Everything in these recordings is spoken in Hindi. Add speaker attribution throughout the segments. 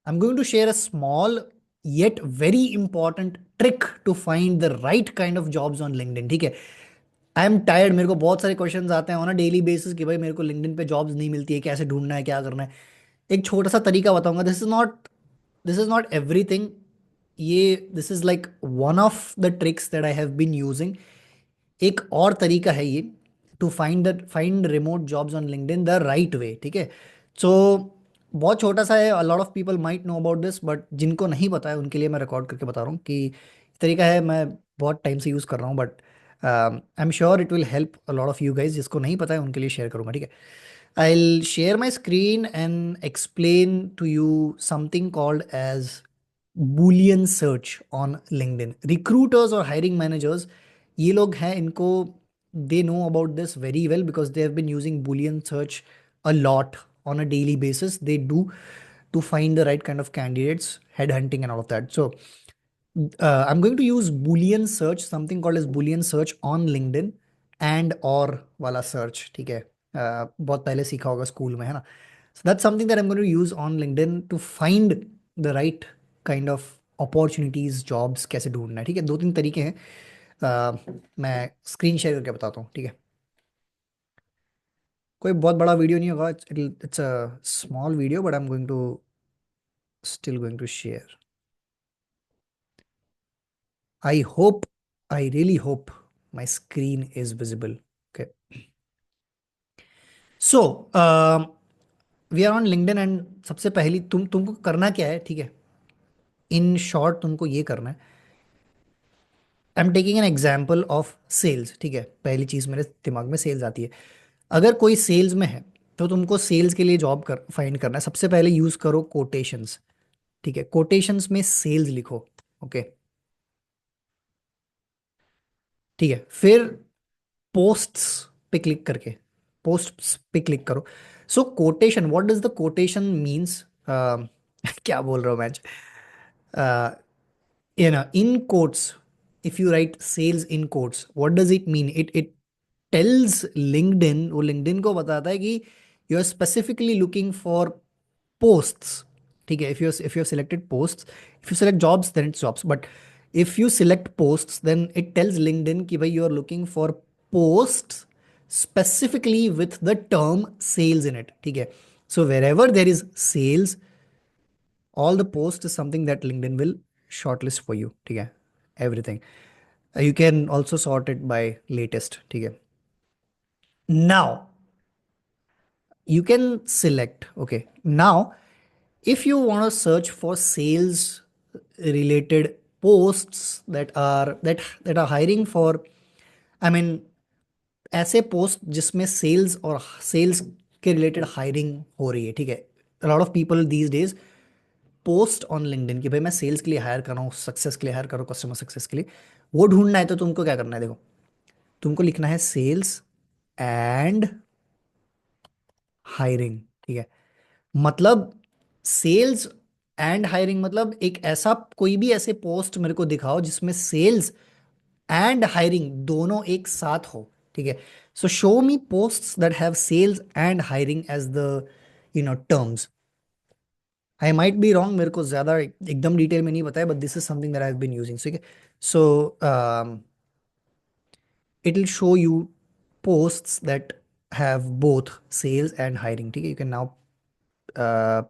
Speaker 1: I'm going to share a small yet very important trick to find the right kind of jobs on LinkedIn. ठीक है? आई एम टायर्ड, मेरे को बहुत सारे क्वेश्चंस आते हैं ऑन अ डेली बेसिस कि भाई मेरे को लिंक्डइन पे जॉब्स नहीं मिलती है, कैसे ढूंढना है, क्या करना है। एक छोटा सा तरीका बताऊंगा। This is not everything. ये this is like one of the tricks that I have been using. एक और तरीका है ये to find remote jobs on LinkedIn the right way. ठीक है? सो बहुत छोटा सा है, a lot of people might know about this, but जिनको नहीं पता है उनके लिए मैं रिकॉर्ड करके बता रहा हूँ कि तरीका है। मैं बहुत टाइम से यूज़ कर रहा हूँ, but I am sure it will help a lot of you guys. जिसको नहीं पता है उनके लिए शेयर करूँगा। ठीक है? I'll share my screen and explain to you something called as Boolean search on LinkedIn. Recruiters or hiring managers, ये लोग हैं, इनको they know about this very well because they have been using Boolean search a lot on a daily basis. They do to find the right kind of candidates, headhunting and all of that. So I'm going to use Boolean search, something called as Boolean search on LinkedIn and or वाला search। ठीक है? बहुत पहले सीखा होगा स्कूल में, है ना? So that's something that I'm going to use on LinkedIn to find the right kind of opportunities, jobs कैसे ढूंढना है। ठीक है? दो तीन तरीके हैं। मैं स्क्रीन शेयर करके बताता हूँ। ठीक है? कोई बहुत बड़ा वीडियो नहीं होगा, it's a small video, but I am going to still going to share. I hope, I really hope my screen is visible. Okay, so we are on LinkedIn and सबसे पहली तुमको करना क्या है? ठीक है? इन शॉर्ट तुमको ये करना है। I am taking an example of sales. ठीक है? पहली चीज़ मेरे दिमाग में सेल्स आती है। अगर कोई सेल्स में है तो तुमको सेल्स के लिए जॉब कर फाइंड करना है। सबसे पहले यूज़ करो कोटेशंस। ठीक है? कोटेशंस में सेल्स लिखो। ओके? ठीक है? फिर पोस्ट्स पे क्लिक करके पोस्ट्स पे क्लिक करो। So quotation, what does the quotation means? क्या बोल रहा हूँ मैं? In quotes, if you write sales in quotes, what does it mean? It tells LinkedIn, वो LinkedIn को बताता है कि you are specifically looking for posts। ठीक है? If you have selected posts, if you select jobs then it's jobs, but if you select posts then it tells LinkedIn कि भाई you are looking for posts specifically with the term sales in it। ठीक है? So wherever there is sales, all the post is something that LinkedIn will shortlist for you। ठीक है? Everything you can also sort it by latest। ठीक है? Now you can select, okay, now if you want to search for sales related posts that are hiring for, I mean, ऐसे पोस्ट जिसमें सेल्स और सेल्स के रिलेटेड हायरिंग हो रही है। ठीक है? Lot of people these days post on LinkedIn कि भाई मैं सेल्स के लिए हायर कर रहा हूँ, सक्सेस के लिए हायर कर रहा हूँ, कस्टमर सक्सेस के लिए। वो ढूंढना है तो तुमको क्या करना है? देखो, तुमको लिखना है सेल्स एंड हायरिंग। ठीक है? मतलब सेल्स एंड हायरिंग मतलब एक ऐसा कोई भी ऐसे पोस्ट मेरे को दिखाओ जिसमें सेल्स एंड हायरिंग दोनों एक साथ हो। ठीक है? So show me posts that have sales and hiring as the terms. I might be wrong, मेरे को ज़्यादा एकदम डिटेल में नहीं पता है, but this is something that I have been using. ठीक है? सो it will show you posts that have both sales and hiring। ठीक है? You can now uh,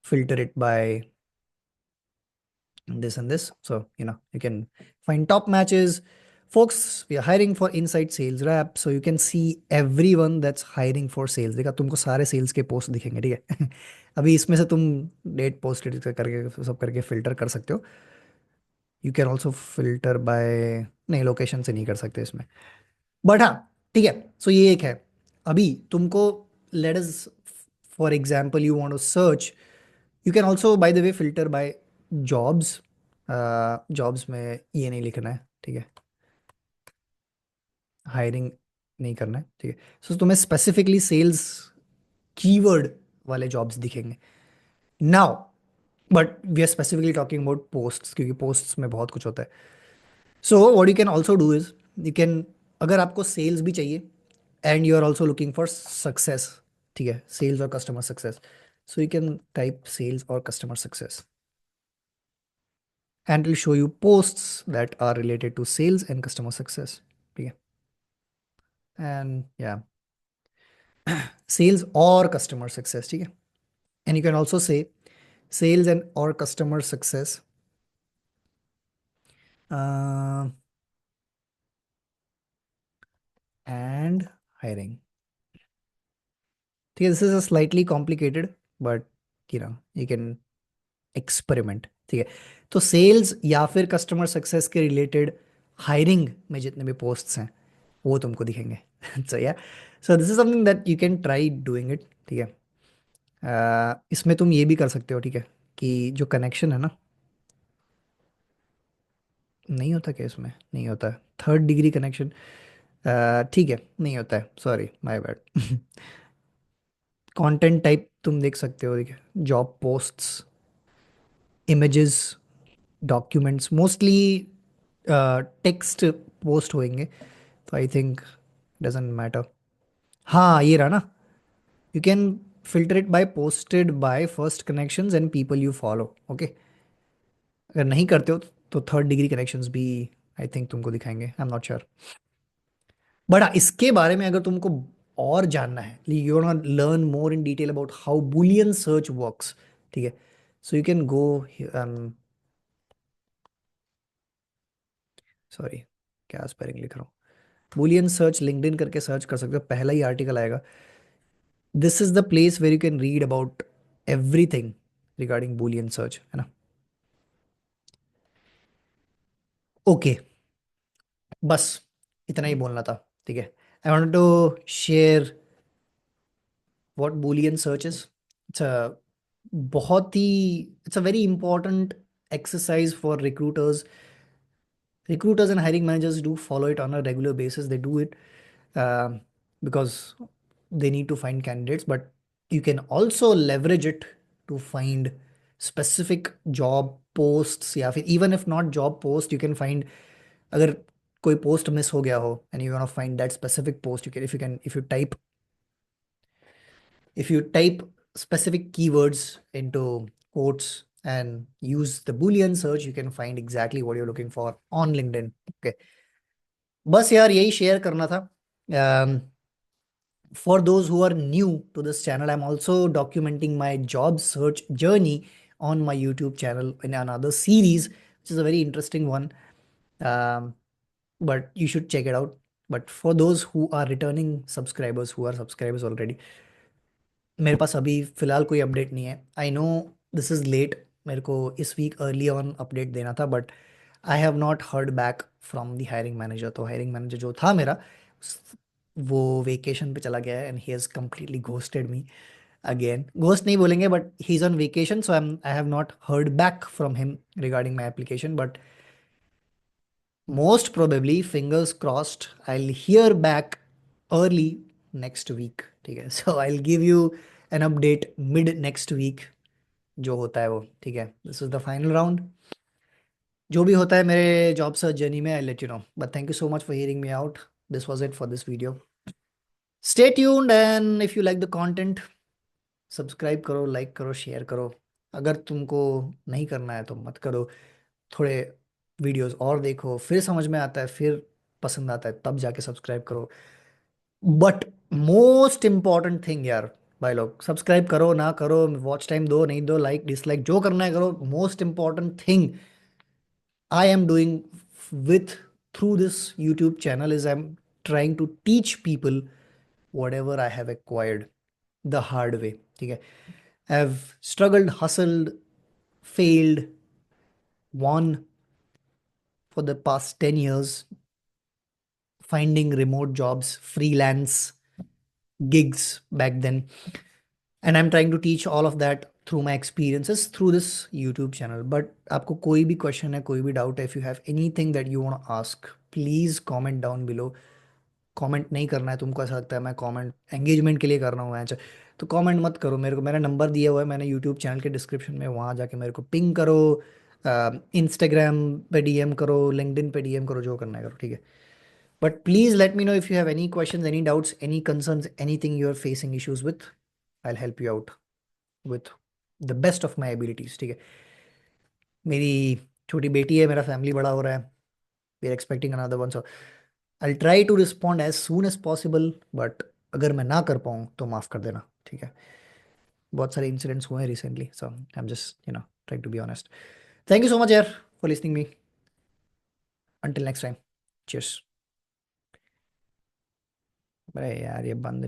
Speaker 1: filter it by this and this, so you can find top matches. Folks, we are hiring for inside sales rep, so you can see everyone that's hiring for sales। देखा, तुमको सारे सेल्स के पोस्ट दिखेंगे। ठीक है? अभी इसमें से तुम डेट पोस्ट करके सब करके फिल्टर कर सकते हो। You can also filter by, नहीं, लोकेशन से नहीं कर सकते इसमें, बट हाँ, ठीक है। सो ये एक है। अभी तुमको, let us for example you want to search, you can also by the way filter by jobs. Jobs में ये नहीं लिखना है। ठीक है? हायरिंग नहीं करना है। ठीक है? सो तुम्हें स्पेसिफिकली सेल्स कीवर्ड वाले जॉब्स दिखेंगे now, but we are specifically talking about posts क्योंकि पोस्ट्स में बहुत कुछ होता है। So what you can also do is, you can, अगर आपको सेल्स भी चाहिए and you are also looking for success, ठीक है, सेल्स और customer success, So you can type sales or customer success, and it will show you posts that are related to sales and customer success. Okay. And yeah, sales or customer success. Okay. And you can also say sales and or customer success, uh, and hiring. Okay, this is a slightly complicated, but you can experiment, ठीक है। तो सेल्स या फिर कस्टमर सक्सेस के रिलेटेड हायरिंग में जितने भी पोस्ट्स हैं वो तुमको दिखेंगे। सो या, so this is something that you can try doing it, ठीक है। इसमें तुम ये भी कर सकते हो, ठीक है, कि जो कनेक्शन है ना, नहीं होता क्या इसमें, नहीं होता है थर्ड डिग्री कनेक्शन, ठीक है, नहीं होता है, sorry my bad. Content type तुम देख सकते हो, ठीक है, job posts, images, documents, mostly text post होंगे, तो आई थिंक डजेंट मैटर। हाँ ये रहा ना, you can filter it by posted by first connections and people you follow, okay. अगर नहीं करते हो तो थर्ड डिग्री कनेक्शंस भी आई थिंक तुमको दिखाएंगे, I am not sure. But इसके बारे में अगर तुमको और जानना है, you want learn more in detail about how boolean search works, ठीक है, so you can go, sorry क्या स्पेलिंग लिख रहा हूँ, बुलियन सर्च लिंक्डइन करके सर्च कर सकते हो, पहला ही आर्टिकल आएगा। This is the place where you can read about everything regarding boolean search, है ना। ओके, बस इतना ही बोलना था, ठीक है। I want to share what Boolean search is. It's a बहुत ही, it's a very important exercise for recruiters and hiring managers do follow it on a regular basis. They do it um, because they need to find candidates, but you can also leverage it to find specific job posts, या फिर even if not job post you can find, अगर कोई post miss हो गया हो and you want to find that specific post, you can, if you type specific keywords into quotes and use the boolean search, you can find exactly what you're looking for on LinkedIn, okay। बस यार यही शेयर करना था। For those who are new to this channel, I'm also documenting my job search journey on my YouTube channel in another series, which is a very interesting one. Um, but you should check it out. But for those who are returning subscribers, who are subscribers already, मेरे पास अभी फिलहाल कोई अपडेट नहीं है। I know this is late, मेरे को इस वीक अर्ली ऑन अपडेट देना था, but I have not heard back from the hiring manager. तो हायरिंग मैनेजर जो था मेरा, वो वेकेशन पे चला गया है and he has completely ghosted me again. Ghost नहीं बोलेंगे, but he is on vacation, so I have not heard back from him regarding my application, but most probably, fingers crossed, I'll hear back early next week, ठीक है। So I'll give you an update mid next week, जो होता है वो, ठीक है। This is the final round, जो भी होता है मेरे जॉब सर्च जर्नी में, I'll let you know, but thank you so much for hearing me out. This was it for this video. Stay tuned, and if you like the content, subscribe करो, लाइक करो, शेयर करो। अगर तुमको नहीं करना है तो मत करो, थोड़े वीडियोस और देखो, फिर समझ में आता है, फिर पसंद आता है, तब जाके सब्सक्राइब करो। बट मोस्ट इम्पॉर्टेंट थिंग यार, भाई लोग, सब्सक्राइब करो ना करो, वॉच टाइम दो नहीं दो, लाइक डिसलाइक जो करना है करो, most important thing I am doing with through this YouTube channel is I'm trying to teach people whatever I have acquired the hard way, ठीक है। I've struggled, hustled, failed, won for the past 10 years, finding remote jobs, freelance gigs back then. And I'm trying to teach all of that through my experiences through this YouTube channel. But आपको कोई भी क्वेश्चन है, कोई भी डाउट है, if you have anything that you want to ask, please comment down below. Comment नहीं करना है, तुमको ऐसा लगता है मैं कमेंट एंगेजमेंट के लिए कर रहा हूँ अच्छा, तो कमेंट मत करो। मेरे को मेरा नंबर दिया हुआ है मैंने यूट्यूब चैनल के डिस्क्रिप्शन में, वहाँ जाके मेरे को पिंग करो, इंस्टाग्राम पे डीएम करो, लिंक्डइन पे डीएम करो, जो करना है करो, ठीक है। But please let me know if you have any questions, any doubts, any concerns, anything you are facing issues with, I will help you out. With the best of my abilities, ठीक है। मेरी छोटी बेटी है, मेरा फैमिली बड़ा हो रहा है, we are expecting another one, so I try to respond as soon as possible, but अगर मैं ना कर पाऊँ तो माफ़ कर देना, ठीक है। बहुत सारे इंसिडेंट्स हुए हैं recently, so I am just trying to be honest. Thank you so much यार for listening me. Until next time, cheers. अरे यार ये बंद